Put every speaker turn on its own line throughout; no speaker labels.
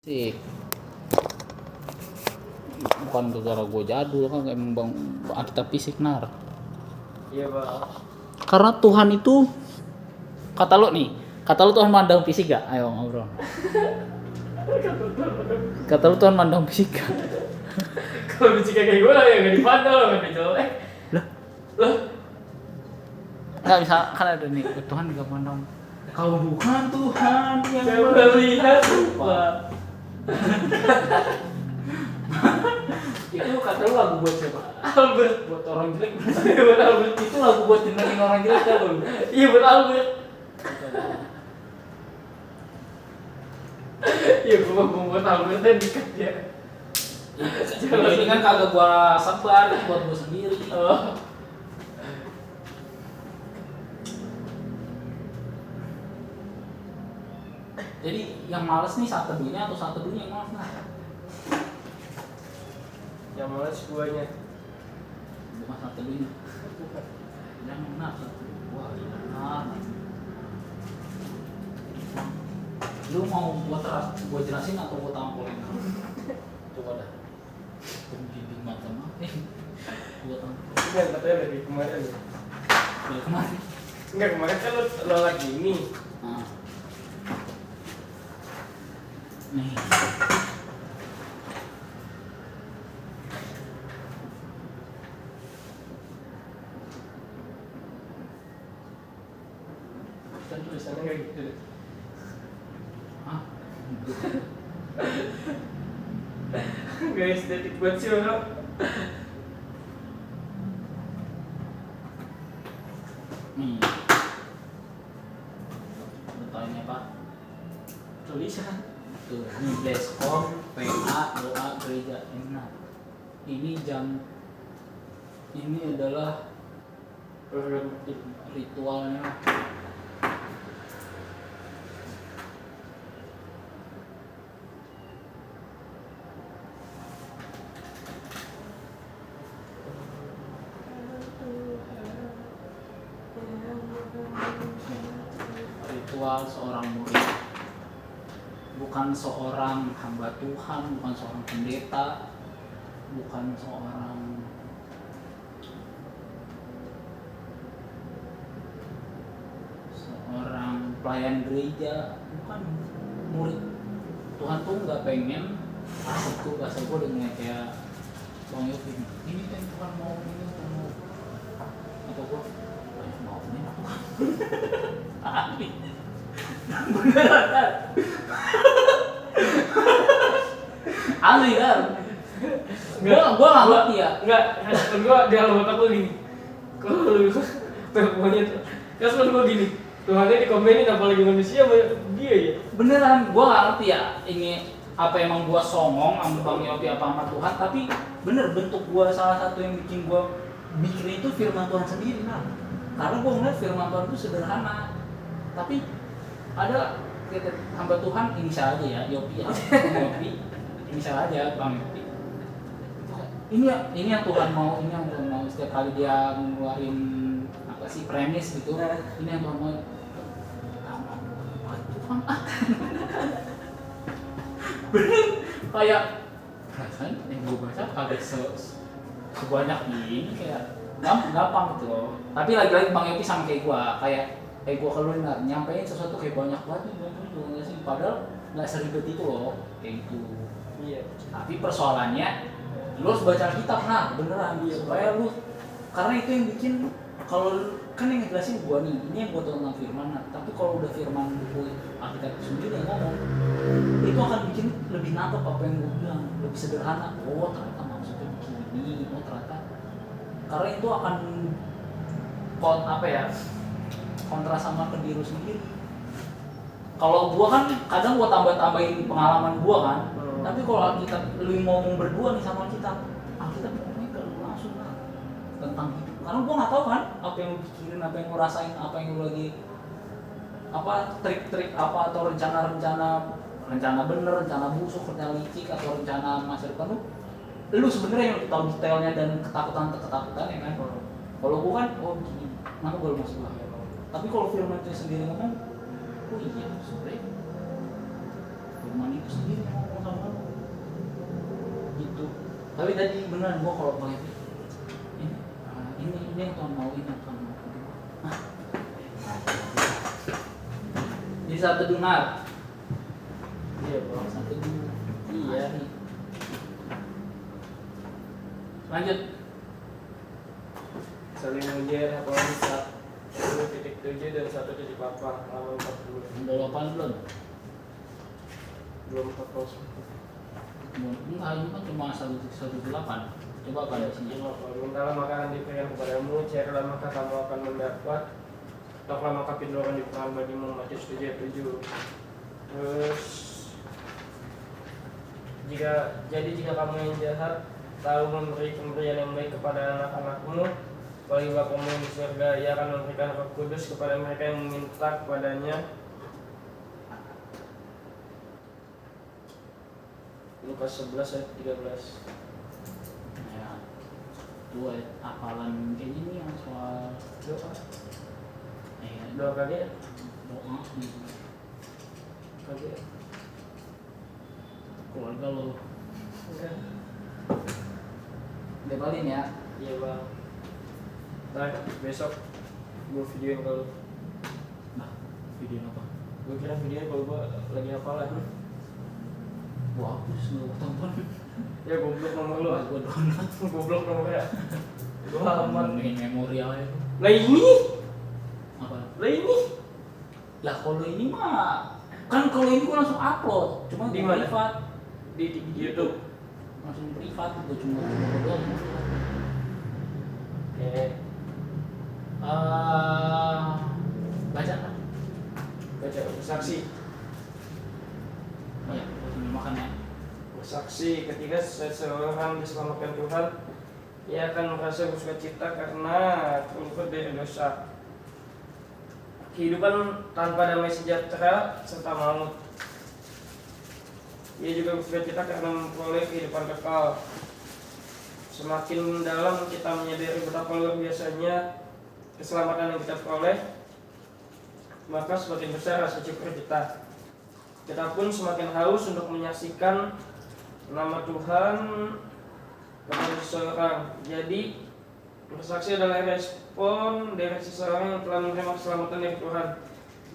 Sih bukan gara-gara gue jadul kan, emang bang kita fisik nar.
Iya bang.
Karena Tuhan itu kata lo Tuhan mandang fisik gak? Ayo ngobrol. Kata lo Tuhan mandang fisik gak?
Kalau fisik kayak gue ya nggak dipandang lo nggak dicolek.
Lah nggak bisa kan ada nih Tuhan gak mandang. Kau bukan Tuhan yang
melihat rupa.
Itu kata lu lagu buat siapa?
Albert.
Buat orang jelek.
Buat Albert.
Itu lagu buat jenengin orang jelek kan lu?
Iya buat Albert. Iya gua buat Albert dan dikat ya.
Ini kan kagak gua sebar, itu buat gua sendiri.
Oh.
Jadi yang males nih saat teduhnya atau saat teduhnya yang males nah?
Yang males guanya.
Bukan saat teduhnya. Yang benar saat teduh. Wah benar. Lu mau gua jelasin atau gua tampolin? Coba dah. Bimbing macam apa? Gua tampolin.
Enggak katanya dari kemarin.
Dari kemarin.
Enggak kemarin kan lo lagi ini.
Nah. Nih.
Kan tulisannya kayak gitu.
Hah?
Gak estetik buat sih orang.
Nih. Bertanya Pak.
Tulisan.
Tuh, ini Bleskom, PA, doa, gereja, enak. Ini ini adalah ritualnya. Ritual seorang murid, bukan seorang hamba Tuhan, bukan seorang pendeta, bukan seorang pelayan gereja, bukan murid. Tuhan tuh nggak pengen bahasa gue dengan kayak Bang Yofi, ini kan Tuhan mau ini mau apa gue mau ini apa ahli beneran ahli kan gua nggak ngerti ya.
Enggak, respon gua di alamat aku gini. Kalau lu pokoknya respon gua gini. Tuhannya dikomenin apalagi manusia dia ya.
Beneran gua nggak ngerti ya ini apa emang gua songong sama Bang Yopi apa sama Tuhan, tapi bener bentuk gua salah satu yang bikin gua mikir itu firman Tuhan sendiri nah. Karena gua ngeliat firman Tuhan itu sederhana, tapi ada hamba Tuhan inisial aja ya Yopi ya. Yopi inisial aja Bang Yopi. Ini yang Tuhan mau, ini yang Tuhan mau. Setiap kali dia ngeluarin apa sih premis gitu, ini yang Tuhan mau. Tuhan bener kayak perasaan yang gue baca kagak sebanyak ini kayak gampang gitu loh. Tapi lagi-lagi Bang Yopi sama kayak gue kalau nyampein sesuatu kayak banyak banget nggak sih, padahal nggak seribet itu loh kayak gitu.
Iya.
Tapi persoalannya lu harus baca Alkitab nah beneran supaya lu, karena itu yang bikin kalau kan yang ngejelasin gua nih ini yang gua tahu tentang firman nah, tapi kalau udah firman buku Alkitab sendiri yang ngomong itu akan bikin lebih nangkep apa yang gua bilang, lebih sederhana. Oh ternyata maksudnya begini, oh ternyata karena itu akan kontra sama ke diri sendiri. Kalau gua kan kadang gua tambahin pengalaman gua kan. Tapi kalau Alkitab lu ngomong berdua nih sama Alkitab ngomongnya ke lu langsung lah tentang hidup. Karena gua nggak tahu kan apa yang lu pikirin, apa yang lu rasain, apa yang lu lagi trik-trik apa atau rencana bener, rencana busuk, rencana licik atau rencana masa depan lu sebenarnya yang tahu detailnya dan ketakutan ya kan. Kalau gua kan begini, kenapa gua masuk lah. Tapi kalau firman itu sendiri ngomong, oh iya sebenarnya firman itu sendiri ngomong Tapi tadi beneran gua kalau pakai ini ini yang Tuhan mau, ini yang Tuhan mau. Nah. Di satu benar.
Iya bang.
Satu benar.
Iya.
Lanjut.
Saling ujian apalagi 1.7 dan 1.8 halaman 40.
Udah 8 belum?
Belum 14.
Enggak, ini kan cuma 118. Coba pada sini.
Mintalah makanan diberikan kepadamu, carilah maka kamu akan mendapat, toklah maka pintu akan dibukakan bagimu. Matius 7:7. Terus jika kamu yang jahat tahu memberi pemberian yang baik kepada anak-anakmu, apalagi Bapamu yang di surga, ia akan memberikan Roh Kudus kepada mereka yang meminta kepadanya. Lukas 11 ayat 13.
Ya, itu hafalan kayak ini yang soal
Doa.
doa
Kali ya?
doa gitu.
Kali ya?
Keluarga lo
Enggak.
debalin ya.
Iya bang. Ntar besok gue videoin kalau
Nah, video apa?
gue kira videoin kalau gue lagi hafalan.
Gua hapus lu tonton.
Ya goblok nomor lu.
Gua download.
Goblok nomornya. Gue halaman.
Mendingin memori aja.
Lah ini.
Apa?
Lah ini.
Lah kalau ini mah kan kalau ini gua langsung upload. Cuma
Di
di
mana?
privat.
Di YouTube.
Langsung privat gua cuma doang.
Oke.
Baca kan?
Baca saksi.
Iya, ini makan ya.
Saksi ketika seseorang diselamatkan Tuhan, ia akan merasa bersukacita karena terluput dari dosa. Kehidupan tanpa damai sejahtera serta maut. Ia juga bersukacita karena memperoleh kehidupan kekal. Semakin dalam kita menyadari betapa luar biasanya keselamatan yang kita peroleh, maka semakin besar rasa syukur kita. Kita pun semakin haus untuk menyaksikan nama Tuhan kepada seseorang. Jadi bersaksi adalah respon dari seseorang yang telah menerima keselamatan dari Tuhan.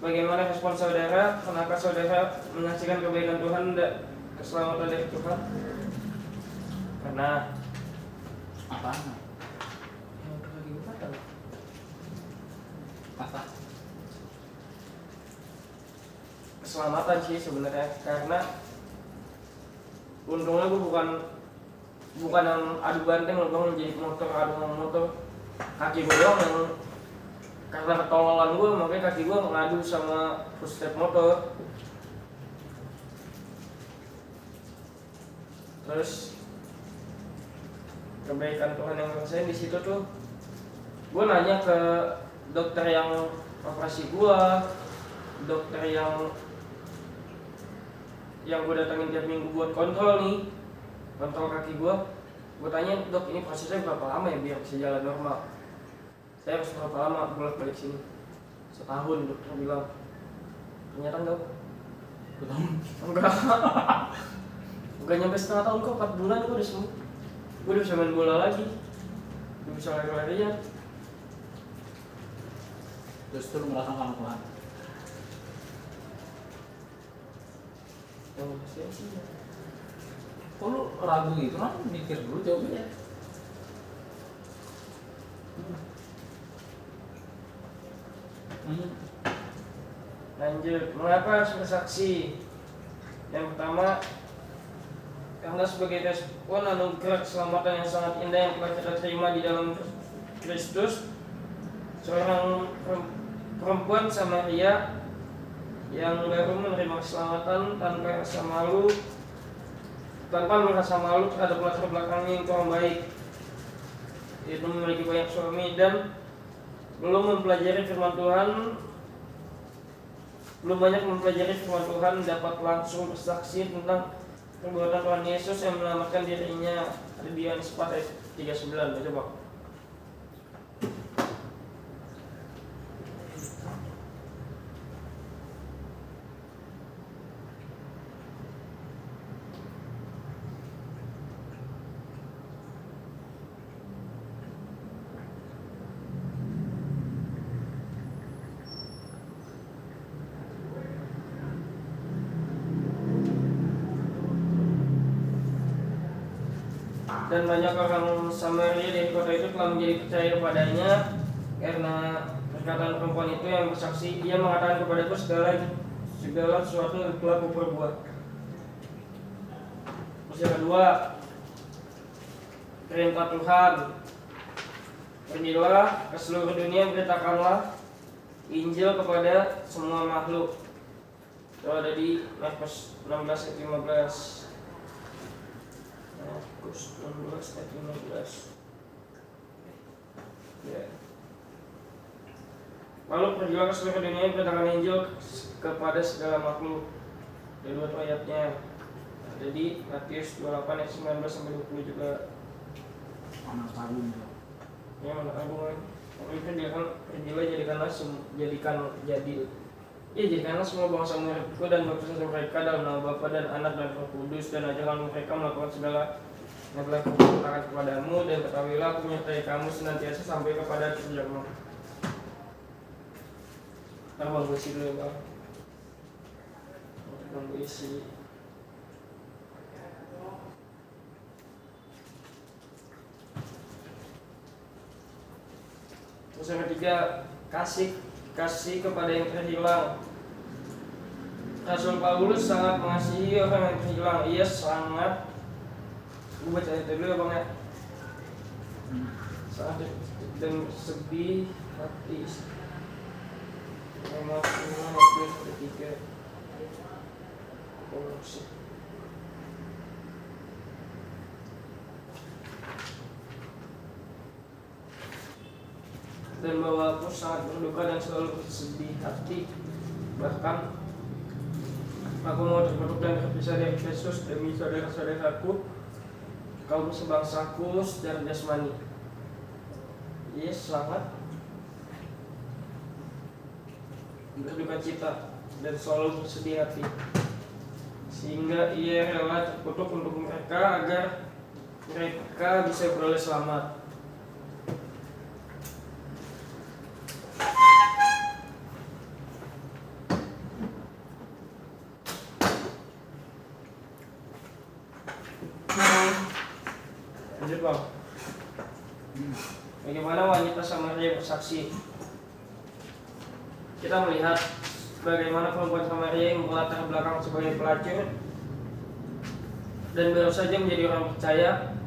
Bagaimana respon saudara? Kenapa saudara menyaksikan kebaikan Tuhan dan keselamatan dari Tuhan? Karena
Apa?
yang kaki gue patah.
Apa?
Keselamatan sih sebenarnya, karena untungnya gue bukan yang adu banteng loh bang, jadi adu motor. Kaki gue doang yang karena ketololan gue, makanya kaki gue ngadu sama footstep motor. Terus kebaikan Tuhan yang ngerasain di situ tuh, gue nanya ke dokter yang operasi gue, dokter yang gue datangin tiap minggu buat kontrol kaki gue tanya, dok ini prosesnya berapa lama ya biar bisa jalan normal, saya harus berapa lama bolak balik sini? Setahun, dokter bilang. Ternyata enggak enggak nyampe setengah tahun kok, 4 bulan gue udah sembuh, gue udah bisa main bola lagi, gue bisa lari-larian.
Terus lu merasakan Tuhan.
Oh, sih.
Kok lu ragu gitu kan? Mikir dulu jawabnya.
Lanjut, mengapa harus bersaksi? Yang pertama, karena sebagai respon anugerah keselamatan yang sangat indah yang telah kita terima di dalam Kristus, seorang perempuan Samaria yang baru menerima keselamatan tanpa merasa malu terhadap latar belakangnya yang kurang baik, yaitu memiliki banyak suami dan belum banyak mempelajari firman Tuhan, dapat langsung bersaksi tentang perbuatan Tuhan Yesus yang menyelamatkan dirinya. Ada di Yohanes 4 ayat 39. Coba. Dan banyak orang Samaria dari kota itu telah menjadi percaya kepadanya karena perkataan perempuan itu yang bersaksi, ia mengatakan kepadaku segala sesuatu yang telah kuperbuat. Terus yang kedua, perintah Tuhan. Pergilah ke seluruh dunia, beritakanlah Injil kepada semua makhluk. Itu ada di Markus 16 ayat 15. Markus 16 ayat 15. Ya. Lalu pergilah ke seluruh dunia, beritakan Injil kepada segala makhluk. Ada dua ayatnya. Ada di Matius 28 ayat 19 sampai 20 juga.
Anak sarung.
Ya, mana agung. Pergilah jadikanlah semua bangsa muridku dan baptislah mereka dalam nama Bapa dan Anak dan Roh Kudus, dan ajarlah mereka melakukan segala yang telah kuperintahkan kepadamu, dan ketahuilah aku menyertai kamu senantiasa sampai kepada akhir zaman. Ntar bang gue isi dulu ya bang. Bang gue isi. Terus yang ketiga, kasih kepada yang terhilang. Rasul Paulus sangat mengasihi orang yang terhilang. Ia sangat, gue baca itu dulu ya bang ya. Sangat dan sedih hati. Nomor 3. Dan bahwa aku sangat berduka dan selalu bersedih hati, bahkan aku mau terbentuk dan terpisah dari Yesus demi saudara-saudaraku, kaum sebangsaku secara jasmani. Ia sangat berduka cita dan selalu bersedih hati, sehingga ia rela terkutuk untuk mereka agar mereka bisa beroleh selamat. Lanjut bang. Bagaimana wanita Samaria bersaksi? Kita melihat bagaimana perempuan Samaria yang berlatar belakang sebagai pelacur dan baru saja menjadi orang percaya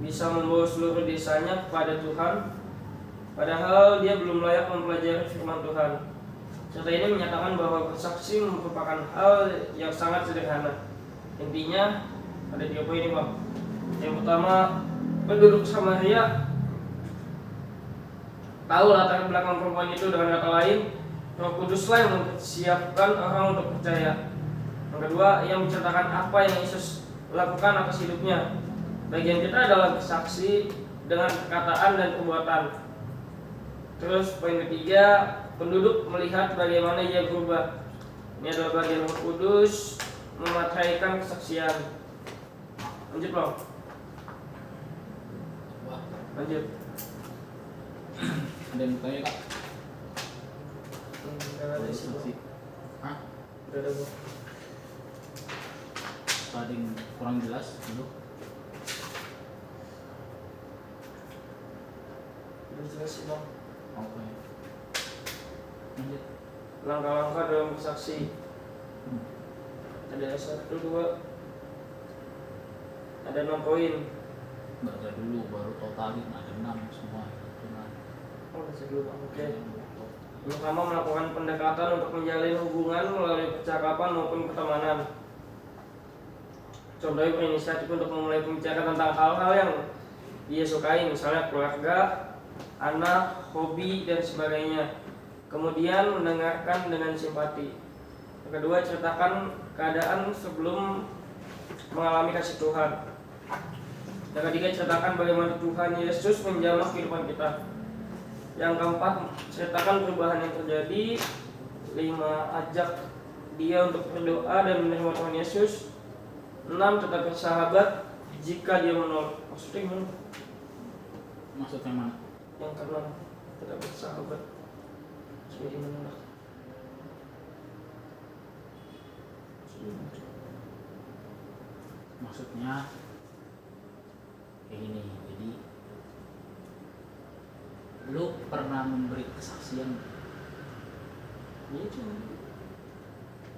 bisa membawa seluruh desanya kepada Tuhan, padahal dia belum layak mempelajari firman Tuhan. Serta ini menyatakan bahwa bersaksi merupakan hal yang sangat sederhana. Intinya ada 3 poin ini bang. Yang pertama, penduduk Samaria tahu latar belakang perempuan itu. Dengan kata lain, Roh Kuduslah yang mempersiapkan orang untuk percaya. Yang kedua, ia menceritakan apa yang Yesus lakukan atas hidupnya. Bagian kita adalah bersaksi dengan perkataan dan perbuatan. Terus poin ketiga, penduduk melihat bagaimana ia berubah. Ini adalah bagian Roh Kudus memateraikan kesaksian. Lanjut bang. Lanjut.
Ada yang bertanya kak?
Enggak ada sih.
Hah?
Udah ada bang.
Ada yang kurang jelas dulu?
Udah jelas sih bang.
Oke. Lanjut.
Langkah-langkah dalam bersaksi. Ada 1, 2, ada 6 poin.
Baca dulu baru totalin, ada 6 semua.
Oh, baca dulu bang. Oke. Pertama, melakukan pendekatan untuk menjalin hubungan melalui percakapan maupun pertemanan. Contohnya berinisiatif untuk memulai pembicaraan tentang hal-hal yang dia sukai, misalnya keluarga, anak, hobi, dan sebagainya. Kemudian mendengarkan dengan simpati. Yang kedua, ceritakan keadaan sebelum mengalami kasih Tuhan. Yang ketiga, ceritakan bagaimana Tuhan Yesus menjamah kehidupan kita. Yang keempat, ceritakan perubahan yang terjadi. 5, ajak dia untuk berdoa dan menerima Tuhan Yesus. 6, tetap bersahabat jika dia menolak. Maksudnya gimana?
Maksudnya mana?
Yang ke-6, tetap bersahabat jika dia menolak.
Maksudnya kayak gini. Jadi lu pernah memberi kesaksian?
Iya cuma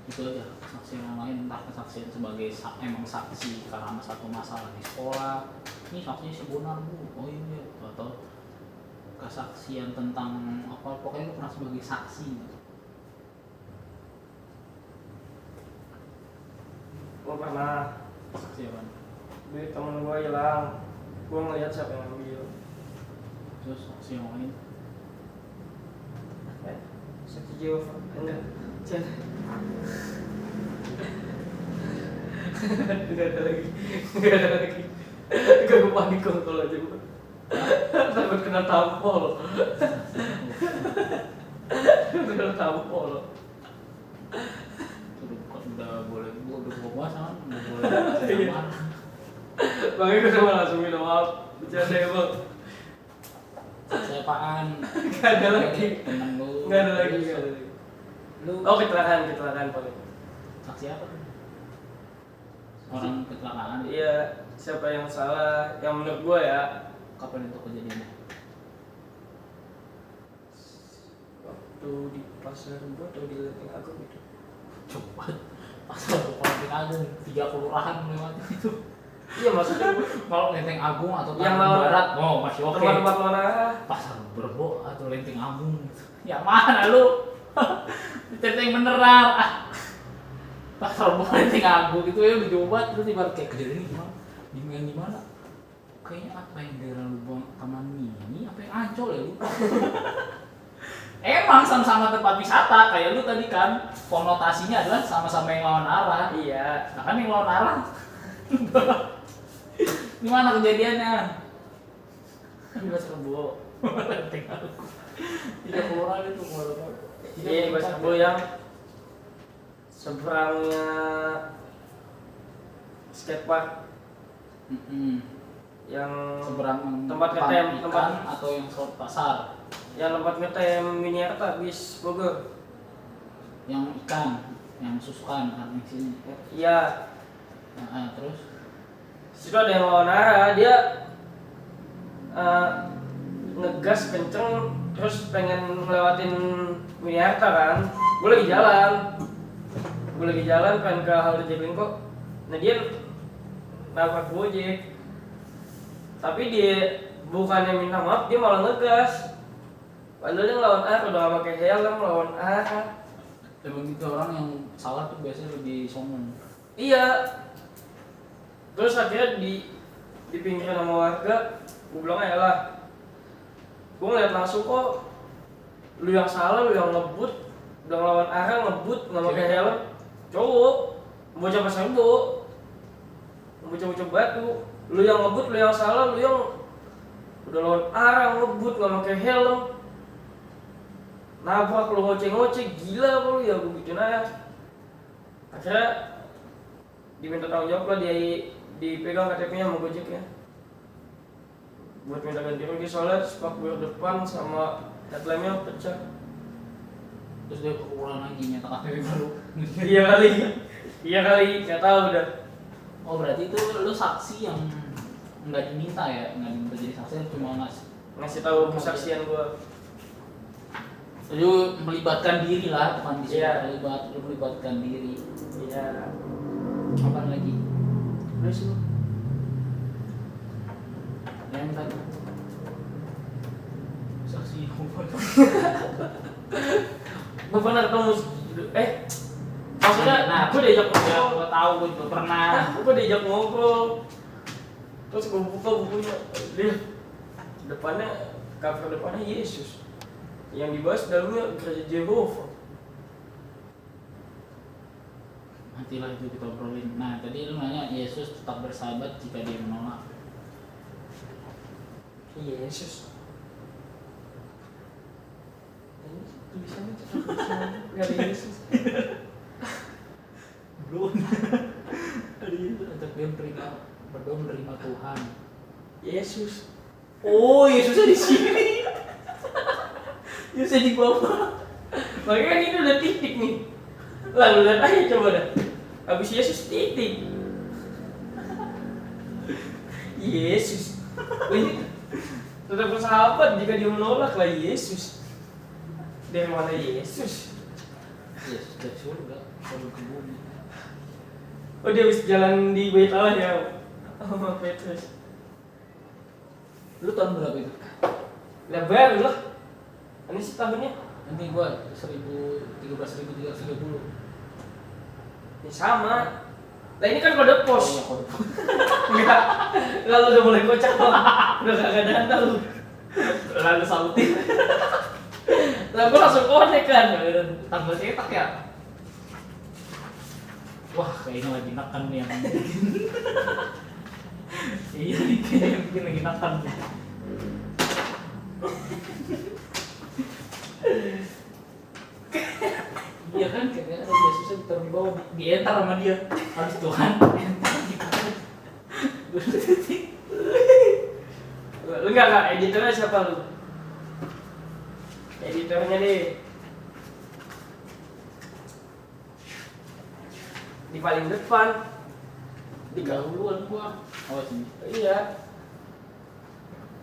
Itu aja, kesaksian yang lain, entah kesaksian sebagai emang saksi karena satu masalah di sekolah, ini saksinya si Bonar bu, oh iya, atau kesaksian tentang apa, pokoknya lu pernah sebagai saksi gitu.
gue pernah
Saksi apa?
duit temen gue hilang, gue ngeliat siapa yang ngambil.
Terus saksi yang lain?
Saksi Jehovah enggak canda. Enggak ada lagi gue panik kalau aja gue takut kena tampol kena tampol.
Udah boleh, udah buka puasa kan, udah boleh kamar.
Makanya gue sama langsung minta maaf, bercanda ya bang.
Saksi apaan?
Gak ada lagi.
Temen lu.
Gak ada lagi.
Lu
Oh kecelakaan paling.
saksi apa tuh? Orang kecelakaan.
Iya, siapa yang salah? Yang menurut gue ya.
Kapan itu kejadiannya?
Waktu di pasar gue atau di Lenteng Agung gitu.
Coba pasal politik aja 3 kelurahan melewati itu.
Iya maksudnya gue
Kalau Lenteng Agung atau
yang
Tanjung
lawan-
Barat, oh masih oke.
tempat-tempat mana?
Pasar Berbo atau Lenteng Agung, yang mana lu? Lenteng beneran. Pasar Berbo Lenteng Agung itu ya udah coba terus ibarat kayak kejadian ini gimana? Yang di mana? Kayaknya apa yang daerah Lubang Taman Mini, apa yang Ancol ya lupa. Emang sama-sama tempat wisata kayak lu tadi kan, konotasinya adalah sama-sama yang lawan arah.
Iya.
Nah kan yang lawan arah. Gimana kejadiannya?
Di Pasar Rebo.
Lenteng Agung. 3 kelurahan itu mau.
Iya di Pasar Rebo yang seberangnya skatepark yang
Seberang
tempat
depan
ngetem,
ikan
tempat
atau yang slot pasar,
yang tempat ngetem Miniarta bis Bogor.
yang ikan, yang susukan kan di sini.
Iya.
Nah, terus
Situ ada yang lawan arah, dia ngegas kenceng terus pengen ngelewatin Miniarta kan. Gue lagi jalan pengen ke halte Jaklingko. Nah dia nabrak Gojek, tapi dia bukannya minta maaf, dia malah ngegas. Padahal dia ngelawan arah, udah gak pakai helm, ngelawan arah.
emang gitu orang yang salah tuh biasanya lebih sombong.
Iya. Terus akhirnya di pinggiran sama warga, gue bilang ya lah, gue ngeliat langsung kok, lu yang salah, lu yang ngebut, udah ngelawan arah, ngebut, nggak pakai helm, cowok, bocah Pasar Rebo, bocah batu, lu yang ngebut, lu yang salah, lu yang udah lawan arah, ngebut, nggak pakai helm, nabrak, lu ngoceh-ngoceh, gila apa lu ya, gue gituin aja. Akhirnya diminta tanggung jawab lah, dipegang KTP-nya sama Gojeknya buat minta ganti rugi soalnya spakbor depan sama headlamp-nya pecah.
Terus dia kekurangan lagi nyata KTP baru.
Iya kali, nggak tahu udah.
Oh berarti itu lu saksi yang nggak diminta ya, nggak diminta jadi saksi, cuma
Ngasih tahu kesaksian gua.
lu melibatkan diri lah, bukan bisa
Iya.
lu melibatkan diri.
Iya.
Apa lagi?
Terus lu
Yang tadi saksi
gua pernah ketemu maksudnya
nah
gua diajak
ya,
ngobrol.
gua tahu gua juga pernah.
Gua diajak ngobrol. Terus gua buka bukunya, dia depannya, cover depannya Yesus. Yang dibahas dalamnya gereja Jehovah.
Nantilah itu kita obrolin. Nah tadi lu nanya Yesus tetap bersahabat jika dia menolak.
Yesus. Ini tulisannya nggak ada Yesus.
Belum. Tadi itu ajak dia berdoa menerima Tuhan.
Yesus.
Oh Yesusnya di sini. Yesusnya di bawah.
Makanya kan ini udah titik nih. Lalu lihat aja coba dah. Habis Yesus titik. Yesus. Ini tetap bersahabat jika dia menolak lah Yesus. Dari mana Yesus?
Yesus dari surga turun ke bumi.
Oh dia bisa jalan di bait Allah ya. Oh Petrus.
Lu tahun berapa itu?
Lah baru lah. Ini sih tahunnya.
Nanti gua 13.330.
Ya sama. Nah ini kan kode pos.
Iya, kode pos.
Enggak. Lalu udah mulai kocak loh. Udah kagak dana lu.
Lalu sautin.
Lah gua langsung connect kan.
Tanggal cetak ya. Wah, kayaknya lagi nakan nih yang iya nih, kayaknya mungkin lagi nakan nih. Iya kan, kayaknya ada Yesusnya ditaruh di bawah, di enter sama dia. Harus Tuhan, enter gitu.
Lu enggak editornya siapa lu? Editornya deh. Di paling depan.
Di dahuluan gua. Oh sini.
Iya.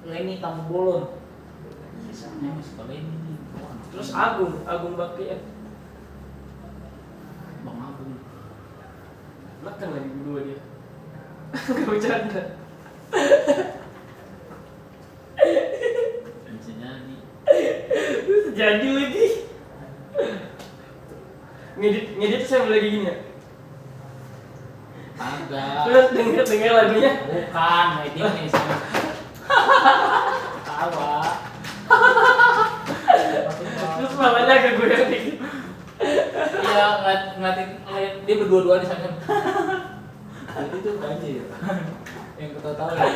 Leni tamu bolon. Iya, suka Leni nih.
Terus Agung Bakti.
Bang Agung.
Makan lagi berdua dia. Gak bercanda.
Bisa jadi.
Jadi lagi. Ngedit tuh saya lagi gini ya.
Agak.
Terus denger lagunya.
Bukan, editnya sama. Tawa.
Terus malahnya ke gue yang dikit.
Iya, ngeliatin dia berdua-dua di sana. Jadi itu banjir. Yang kita tahu ya.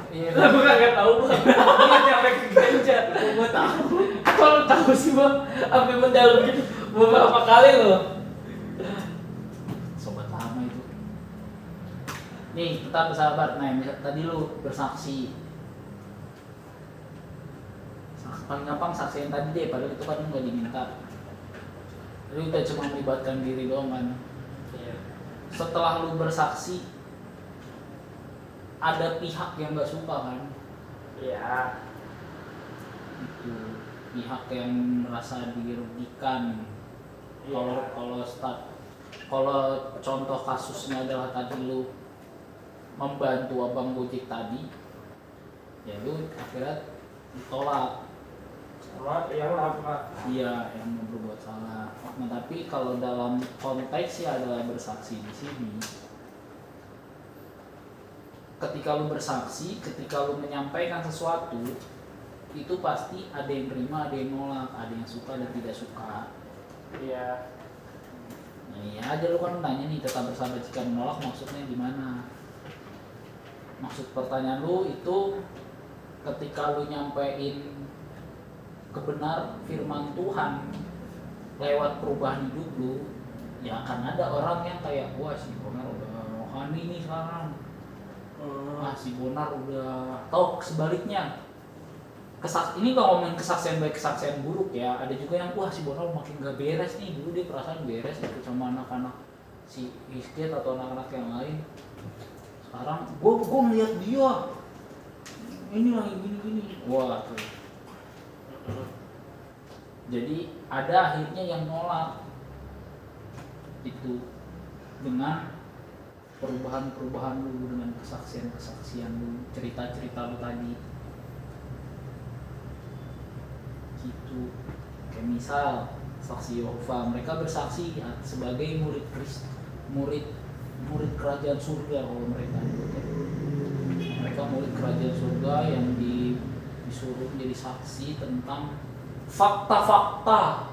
Iya.
Lah gue kagak tahu bang. Dia sampai ke ganja.
Gue tahu.
Kalau tahu sih bang, sampai mendalam gitu beberapa kali loh.
Sobat lama itu. Nih, tetap bersahabat. Nah, misal tadi lu bersaksi. Paling gampang saksiin tadi deh, padahal itu kan nggak diminta. Lu udah cuma melibatkan diri doang kan.
Iya.
Setelah lu bersaksi, ada pihak yang nggak suka kan.
Iya.
Itu pihak yang merasa dirugikan. Kalau contoh kasusnya adalah tadi lu membantu abang Gojek tadi, ya lu akhirnya ditolak.
Sama yang apa?
Iya, yang berbuat salah. Nah, tapi kalau dalam konteks ya adalah bersaksi di sini. Ketika lu bersaksi, ketika lu menyampaikan sesuatu, itu pasti ada yang terima, ada yang nolak, ada yang suka dan tidak suka.
Iya.
Nah, iya aja lu kan nanya nih, tetap bersahabat jika menolak maksudnya gimana? Maksud pertanyaan lu itu ketika lu nyampein kebenar firman Tuhan lewat perubahan hidup lu, ya akan ada orang yang kayak wah si Bonar udah rohani nih sekarang. Si Bonar udah, atau sebaliknya. Ini kalau ngomongin kesaksian baik kesaksian buruk ya, ada juga yang wah si Bonar makin gak beres nih, dulu dia perasaan beres gitu sama anak-anak si Hizkiat atau anak-anak yang lain. Sekarang gue ngeliat dia ini lagi gini-gini, wah tuh. Jadi ada akhirnya yang nolak itu dengan perubahan-perubahan lu, dengan kesaksian-kesaksian lu, cerita-cerita lu tadi gitu. Kayak misal saksi Yehova, mereka bersaksi sebagai murid Kristus, murid kerajaan surga. Kalau mereka murid kerajaan surga yang disuruh menjadi saksi tentang fakta-fakta.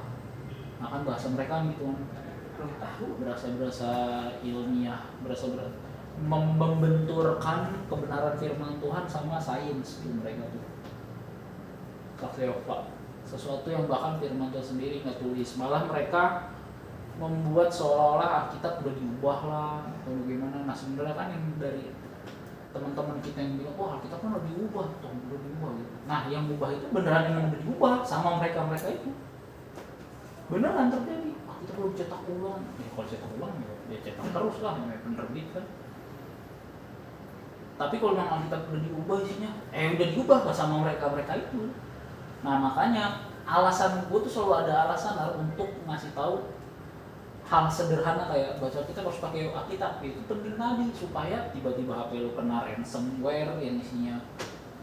Nah kan bahasa mereka gitu kan, berasa ilmiah, membenturkan kebenaran firman Tuhan sama sains itu mereka tuh. Saksi Yehova, sesuatu yang bahkan firman Tuhan sendiri nggak tulis, malah mereka membuat seolah-olah Alkitab udah diubah lah atau bagaimana. Nah sebenarnya kan yang dari teman-teman kita yang bilang, wah Alkitab kan udah diubah gitu. Nah yang ubah itu beneran yang udah diubah sama mereka itu. Beneran terjadi. Alkitab belum cetak ulang. Ya kalau cetak ulang ya cetak terus lah, namanya penerbit kan. Tapi kalau memang Alkitab udah diubah isinya, udah diubah lah sama mereka itu. Nah makanya alasan gue tuh selalu ada alasan untuk ngasih tahu hal sederhana kayak baca kita harus pakai Alkitab. Itu penting tadi supaya tiba-tiba HP lu kena ransomware yang isinya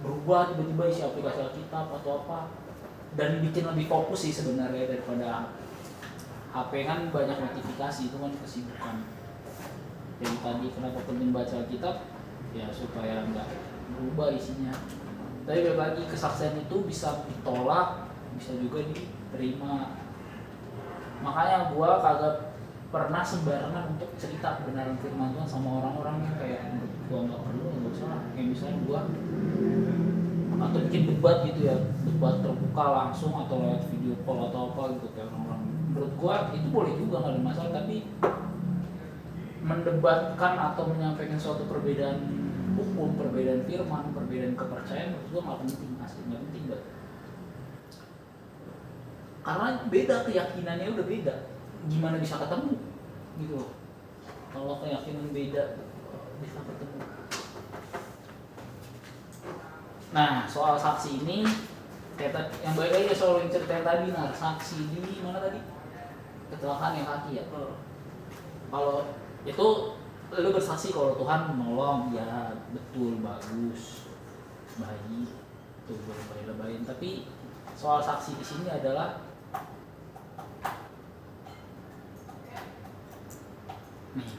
berubah, tiba-tiba isi aplikasi Alkitab atau apa, dan bikin lebih fokus sih sebenarnya daripada HP kan banyak notifikasi, itu kan kesibukan. Jadi tadi kenapa penting baca Alkitab ya supaya nggak berubah isinya. Tapi balik lagi kesaksian itu bisa ditolak, bisa juga diterima. Makanya gua kagak pernah sembarangan untuk cerita kebenaran firman Tuhan sama orang-orang yang kayak menurut gua nggak perlu, nggak usah. Kayak misalnya gua atau bikin debat gitu ya, debat terbuka langsung atau lewat video call atau apa gitu kayak orang-orang. Menurut gua itu boleh juga, nggak ada masalah, tapi mendebatkan atau menyampaikan suatu perbedaan hukum, perbedaan firman, perbedaan kepercayaan menurut gua nggak penting, asli nggak penting banget. Karena beda keyakinannya, udah beda, gimana bisa ketemu gitu loh. Kalau keyakinan beda bisa ketemu. Nah soal saksi ini kayak yang baik lagi soal yang cerita yang tadi, nah saksi di mana tadi, kecelakaan yang kaki ya. Kalau itu lu bersaksi kalau Tuhan menolong, ya betul, bagus, baik, itu boleh lebayin. Tapi soal saksi di sini adalah nih,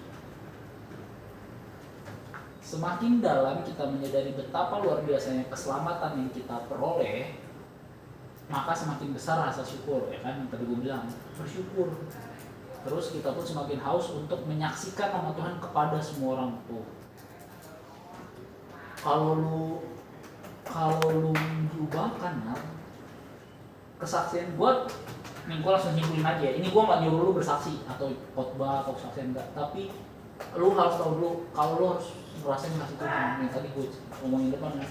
semakin dalam kita menyadari betapa luar biasanya keselamatan yang kita peroleh, maka semakin besar rasa syukur, ya kan yang tadi gue bilang, bersyukur. Terus kita pun semakin haus untuk menyaksikan nama Tuhan kepada semua orang tuh. Kalau lu diubahkan, kesaksian buat nih, gue langsung nyimpulin aja. Ini gue nggak nyuruh lu bersaksi atau khotbah atau kesaksian enggak, tapi lu harus tahu dulu kalau lu harus ngerasain kasih Tuhan. Nih tadi gue ngomongin depan kan.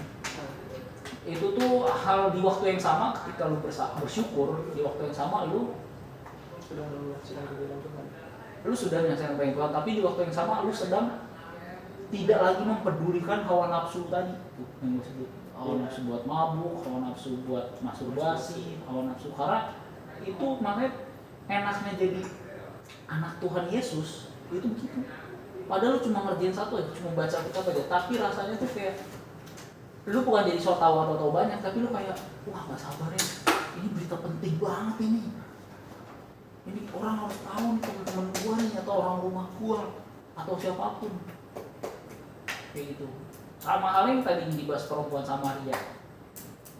Itu tuh hal di waktu yang sama ketika lu bersyukur, di waktu yang sama lu sudah menyaksikan kebenaran Tuhan, tapi di waktu yang sama lu sedang tidak lagi mempedulikan hawa nafsu tadi tuh yang gue sebut, hawa nafsu buat mabuk, hawa nafsu buat masturbasi, hawa nafsu, karena itu makanya enaknya jadi anak Tuhan Yesus itu begitu. Padahal lu cuma ngerjain satu aja, cuma baca kitab aja, tapi rasanya tuh kayak lu bukan jadi so tau atau tahu banyak, tapi lu kayak wah gak sabar ya, ini berita penting banget ini orang harus tahu nih, teman-teman gua nih atau orang rumah gua atau siapapun kayak gitu. Sama halnya yang tadi dibahas perempuan Samaria,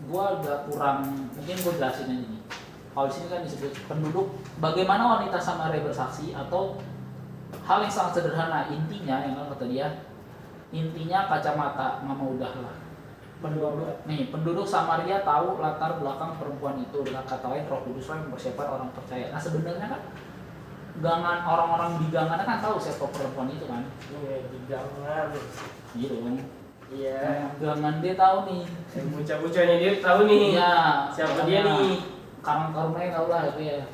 gua agak kurang, mungkin gua jelasin aja nih. Kalau di sini kan disebut penduduk, bagaimana wanita Samaria bersaksi atau hal yang sangat sederhana, intinya yang kata dia, intinya kacamata, mama udahlah. Penduduk Samaria tahu latar belakang perempuan itu, dengan kata lain Roh Kudus yang mempersiapkan orang percaya. Nah sebenarnya kan gangan, orang-orang di gangan kan tahu siapa perempuan itu kan?
Iya, di gangan.
Gitu kan?
Iya.
Gangan dia tahu nih.
Bocah-bocahnya dia tahu nih.
Iya.
Siapa dia nih?
Karang-karungnya tahu lah itu ya.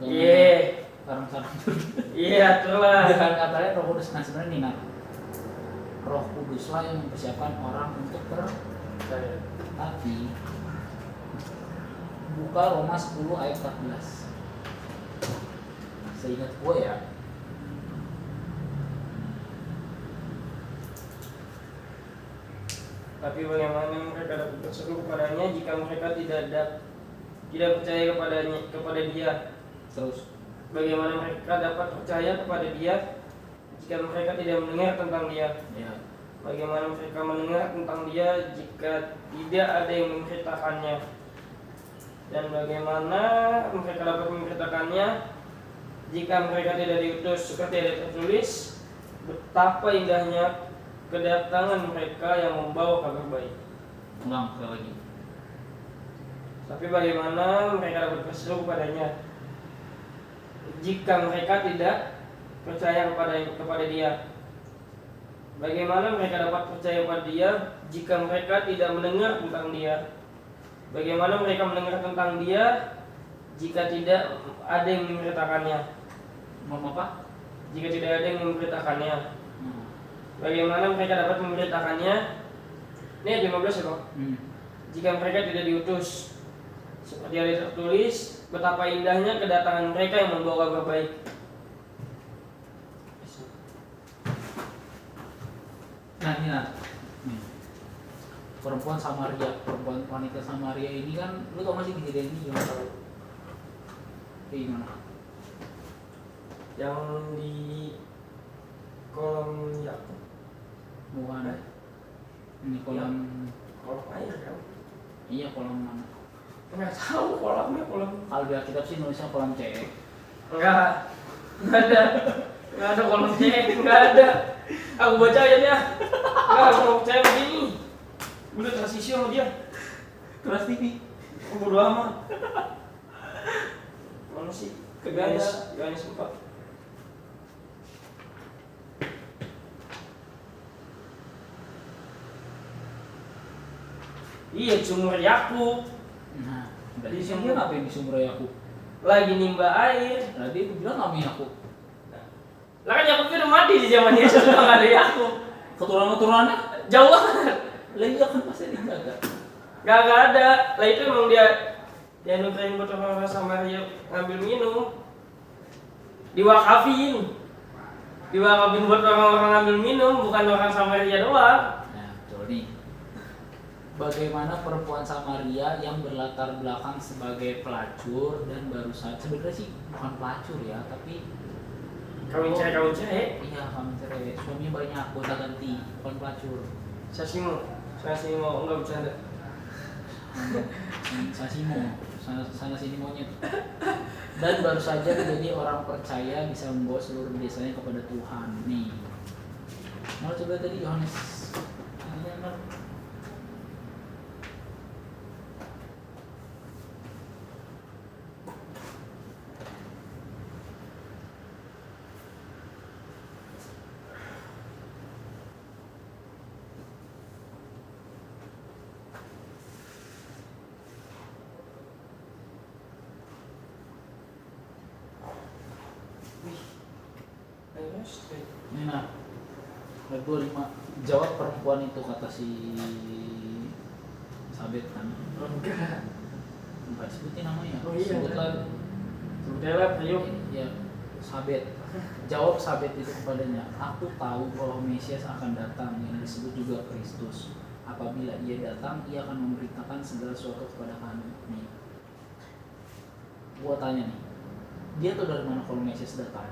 Iya.
Karang-karung.
Iya, itulah.
Dengan kata lain Roh Kudus. Nah sebenarnya nih, Roh Kudus lah yang mempersiapkan orang untuk tapi buka Roma 10 ayat 14. Seingat gue ya.
Tapi bagaimana mereka dapat berseru kepadanya jika mereka tidak percaya kepada dia? Terus bagaimana mereka dapat percaya kepada dia jika mereka tidak mendengar tentang dia?
Ya.
Bagaimana mereka mendengar tentang dia jika tidak ada yang memberitakannya? Dan bagaimana mereka dapat memberitakannya jika mereka tidak diutus? Seperti ada tertulis, betapa indahnya kedatangan mereka yang membawa kabar baik.
Ulang sekali lagi.
Tapi bagaimana mereka dapat berseru kepadanya jika mereka tidak percaya kepada dia? Bagaimana mereka dapat percaya kepada dia jika mereka tidak mendengar tentang dia? Bagaimana mereka mendengar tentang dia jika tidak ada yang memberitakannya?
Mau apa?
Jika tidak ada yang memberitakannya. bagaimana mereka dapat memberitakannya. Ini ayat 15 ya Bang. Jika mereka tidak diutus. Seperti yang tertulis, betapa indahnya kedatangan mereka yang membawa kabar baik.
Nah ini nah, nih. Perempuan Samaria, perempuan wanita Samaria ini kan, lu tau gak sih kejadian ini gimana? Kayak gimana?
Yang di kolom Yakub,
Bukan. Ini kolam,
kolom air kan?
iya kolam mana?
Nggak tahu kolamnya kolam.
Kalau di Alkitab sih nulisnya kolam C.
Enggak ada kolom C, nggak ada. Aku baca ayatnya. Nggak, aku mau percaya begini. Udah transisi sama dia.
Trust TV.
Aku bodo amat. Mana sih? Yohanes 4. Iya, sumur Yakub.
Nah, berarti dia ngapain di sumber Yakub?
Lagi nimba air.
Nah, dia bilang namanya Yakub.
Lah kan Yakub udah mati di zaman Yesus, udah nggak ada Yakub.
Keturunan-keturunannya
Jauh banget.
lah iya kan pasti dijaga.
Gak ada. Lah itu emang dia nuklein buat orang-orang Samaria ngambil minum. Diwakafin buat orang-orang ngambil minum, bukan orang Samaria doang.
Nah, betul nih. Bagaimana perempuan Samaria yang berlatar belakang sebagai pelacur dan baru saja sebenarnya sih bukan pelacur ya, tapi
Kawin cerai.
iya kawin cerai. Suaminya banyak, gonta ganti, bukan pelacur.
Sasimo enggak bercanda.
Sana sini monyet. Dan baru saja menjadi orang percaya bisa membawa seluruh desanya kepada Tuhan. Nih. Mau coba tadi Yohanes. Ini nah, ayat 25. Jawab perempuan itu, kata si Sabet kan. Enggak sebutin namanya.
Oh iya.
Sebutlah.
Sebutlah, ayo.
Ya, Sabet. Jawab Sabet itu kepadanya, aku tahu bahwa Mesias akan datang, yang disebut juga Kristus. Apabila ia datang, ia akan memberitakan segala sesuatu kepada kami. Nih, gua tanya nih, dia tahu dari mana kalau Mesias datang?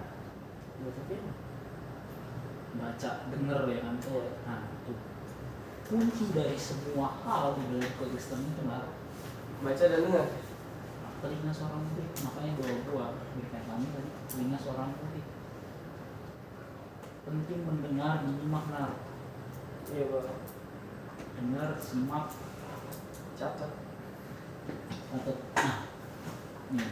Baca, denger ya kan? Nah, tuh kunci dari semua hal di dalam kekristenan itu lah
Baca dan dengar.
telinga seorang murid. Makanya gua berikan kami tadi telinga seorang murid. Penting mendengar, menyimak, nah.
Iya Bang.
Dengar, simak,
Catat.
catat. Nah, nih,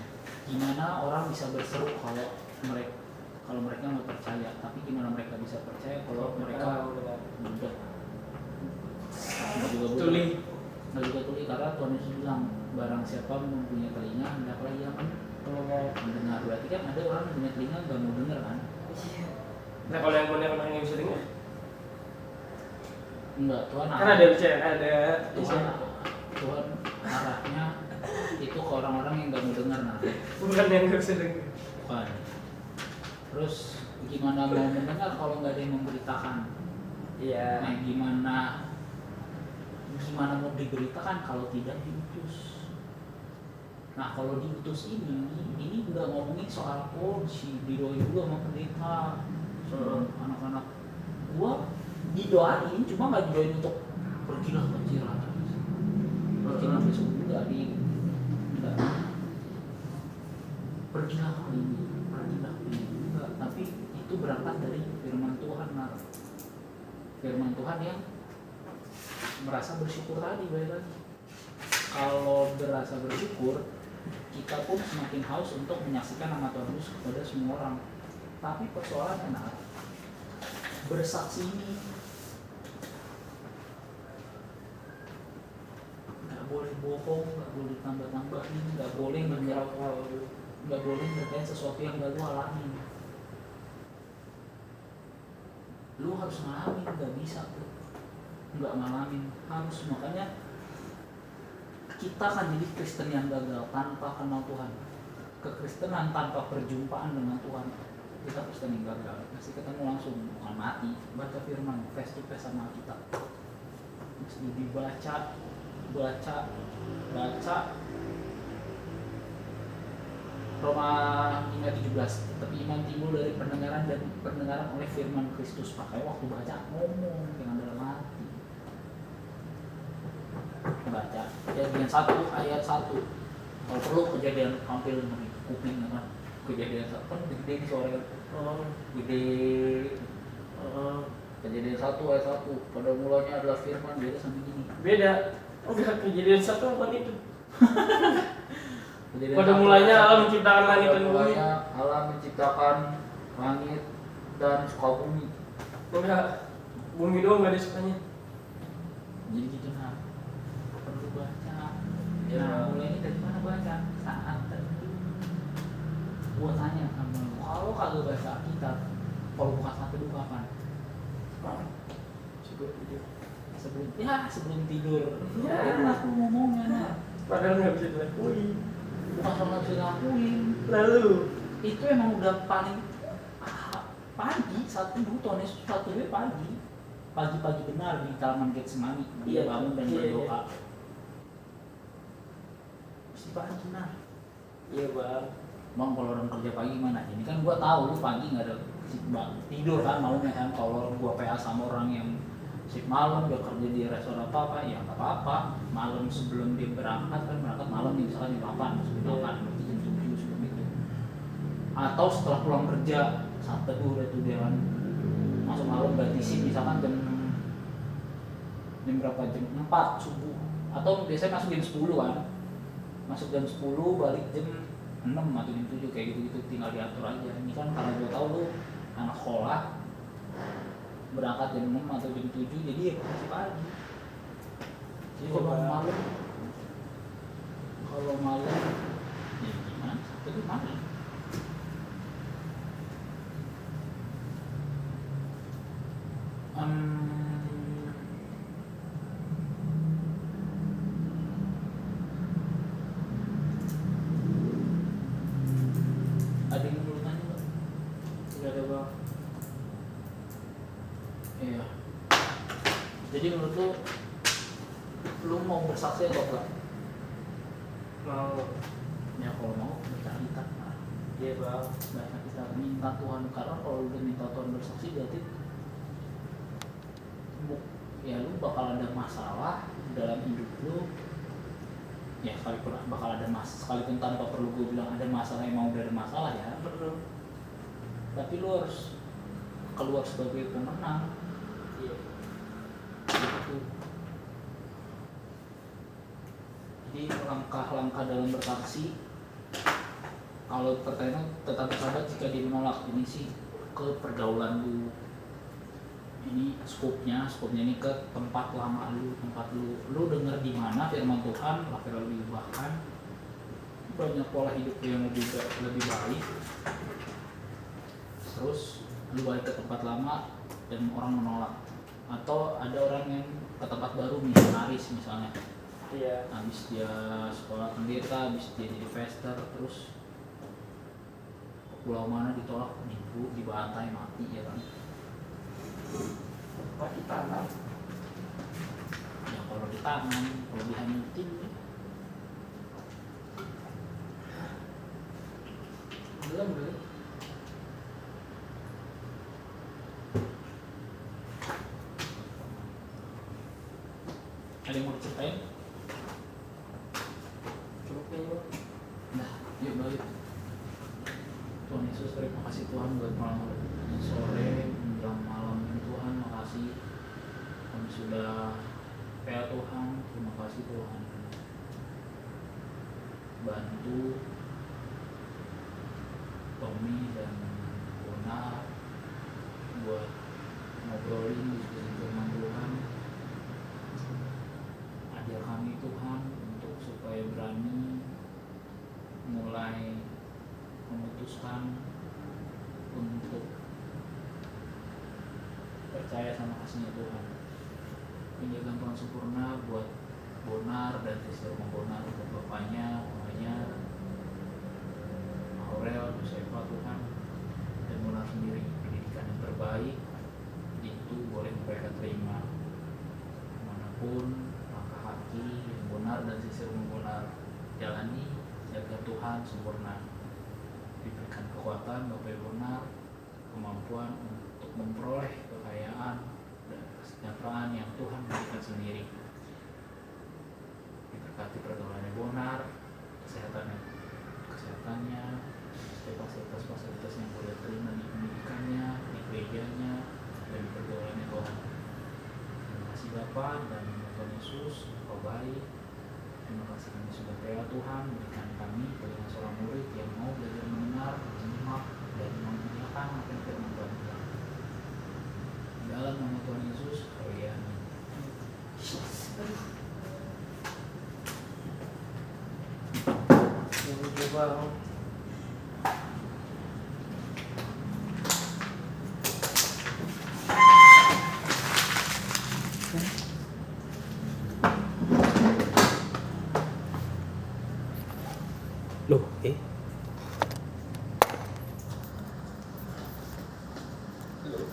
gimana orang bisa berseru kalau mereka nggak percaya, tapi gimana mereka bisa percaya kalau mereka
udah.
nggak juga
Tuli.
nggak juga tuli, karena Tuhan Yesus bilang barang siapa mempunyai telinga hendaklah ia mendengar. Berarti kan ada orang yang punya telinga nggak mau dengar kan?
Nah kalau yang benar orang yang bisa dengar.
Enggak, Tuhan
Kan ada
Tuhan arahnya itu ke orang-orang yang nggak mau dengar, nah.
bukan yang nggak bisa dengar.
Bukan. Terus gimana mau mendengar kalau nggak ada yang memberitakan?
Iya.
Nah, gimana mau diberitakan kalau tidak diutus? Nah, kalau diutus ini udah ngomongin soal si didoain juga sama pendeta, anak-anak gua didoain, cuma nggak didoain untuk pergilah ke Ciracas, pergilah besok juga enggak, pergilah kali ini, enggak, tapi itu berangkat dari firman Tuhan, nah. Firman Tuhan yang merasa bersyukur tadi, balik lagi. Kalau berasa bersyukur, kita pun semakin haus untuk menyaksikan nama Tuhan Yesus kepada semua orang. Tapi persoalannya, nah, bersaksi ini nggak boleh bohong, nggak boleh tambah-tambahin, nggak boleh nggak boleh ngerjain sesuatu yang nggak lu alamin. lu harus ngalamin, nggak bisa bro, nggak ngalamin harus. Makanya kita akan jadi Kristen yang gagal tanpa kenal Tuhan. Kekristenan tanpa perjumpaan dengan Tuhan, kita Kristen yang gagal. Mesti ketemu langsung, bukan mati, baca firman face to face sama kita, mesti dibaca, baca Roma 5:17. Tapi iman timbul dari pendengaran dan pendengaran oleh firman Kristus. Pakai waktu baca ngomong dengan dalam hati. Baca Kejadian 1 ayat 1. Kalau perlu Kejadian tampil di kuping kan. Kejadian 1 kan gede di suara. Gede. Kejadian 1 ayat 1. Pada mulanya adalah firman, beda sama gini.
Beda. Enggak, Kejadian 1 apa itu?
Pada
mulanya Allah menciptakan langit dan bumi.
Allah menciptakan langit dan bumi.
Enggak, bumi doang nggak disukanya.
Jadi gitu nah, perlu baca.
Ya.
Nah, mulainya dari mana baca? Saat teduh. Gua tanya sama lu, kalau kagak baca kitab, kalau bukan saat teduh kapan? Sebelum tidur.
Ya.
Aku ngomongnya nah.
Padahal nggak bisa dilakuin.
Bukan soal nggak bisa lakuin.
Lalu
Itu emang udah paling pagi saat teduh, Tuhan Yesus saat teduh pagi benar di Taman Getsemani. Dia bangun dan berdoa. Mesti pagi nah.
iya bang.
Bang, kalau orang kerja pagi gimana? Ini kan gua tahu lu pagi nggak ada tidur kan maunya kan. Kalau gua PA sama orang yang shift malam, dia kerja di restoran apa ya nggak apa-apa. Malam sebelum dia berangkat malam nih misalkan jam 8 masuk jam 8 berarti jam 7 sebelum itu. Atau setelah pulang kerja saat teduh udah tuh dia kan masuk malam berarti sih misalkan jam berapa, jam 4 subuh. Atau biasanya masuk jam 10 kan. Masuk jam 10 balik jam 6 atau jam 7 kayak gitu-gitu, tinggal diatur aja. Ini kan karena gue tahu lu anak sekolah berangkat jam 6 atau jam 7 jadi ya masih pagi. Jadi kalau malam ya gimana? Itu malam. Ada yang mau tanya nggak?
Nggak ada bang.
Iya. Jadi menurut lu mau bersaksi atau enggak?
Mau.
Ya kalau mau baca kitab.
Iya bang.
Baca kitab, minta Tuhan. Karena kalau udah minta Tuhan bersaksi berarti ya lu bakal ada masalah dalam hidup lu. Ya sekalipun bakal ada sekalipun tanpa perlu gue bilang ada masalah, emang udah ada masalah ya. Tapi lu harus keluar sebagai pemenang.
Iya.
Gitu. Jadi langkah-langkah dalam bersaksi, kalau pertanyaan tetap bersahabat jika dia menolak. Ini sih ke pergaulan lu, ini skopnya ini ke tempat lama lu, lu denger di mana firman Tuhan, akhirnya lu ubahkan banyak pola hidup yang lebih baik. Terus lu balik ke tempat lama dan orang menolak, atau ada orang yang ke tempat baru, misionaris misalnya.
Iya.
Habis dia sekolah pendeta, habis dia jadi pastor, terus pulau mana ditolak, dibantai mati ya kan.
Kaki tangan.
Ya kalau di tangan, kalau dihanyutin belum. Ada yang mau diceritain?
Cukup kayaknya.
Nah, yuk balik. Tuhan Yesus, terima kasih Tuhan buat malam sore menjelang malam ini Tuhan, makasih kami sudah PA Tuhan, terima kasih Tuhan. Bantu Tommy dan Bona buat ngobrolin diskusi firman Tuhan. Ajar kami Tuhan untuk supaya berani mulai memutuskan untuk kasihnya Tuhan. Penjagaan Tuhan sempurna buat Bonar dan istri rumah Bonar, untuk bapaknya, mamanya, Aurel, Josefa Tuhan, dan Bonar sendiri. Pendidikan yang terbaik itu boleh mereka terima manapun langkah hati yang Bonar dan istri rumah Bonar jalani. Jaga Tuhan sempurna, diberikan kekuatan Bapak Bonar, kemampuan untuk memperoleh kekayaan dan kesejahteraan yang Tuhan berikan sendiri. Diberkati pergaulannya Bonar, kesehatannya, fasilitas yang boleh terima di pendidikannya, di gerejanya, dan di pergaulannya Tuhan. Terima kasih Bapa dan Tuhan Yesus, Engkau baik. Terima kasih kami sudah rela Tuhan berikan kami sebagai seorang murid yang mau belajar mendengar, menyimak, dan memuliakan apa yang firman Tuhan bilang. Dalam nama Tuhan Yesus, haleluya.
Loh,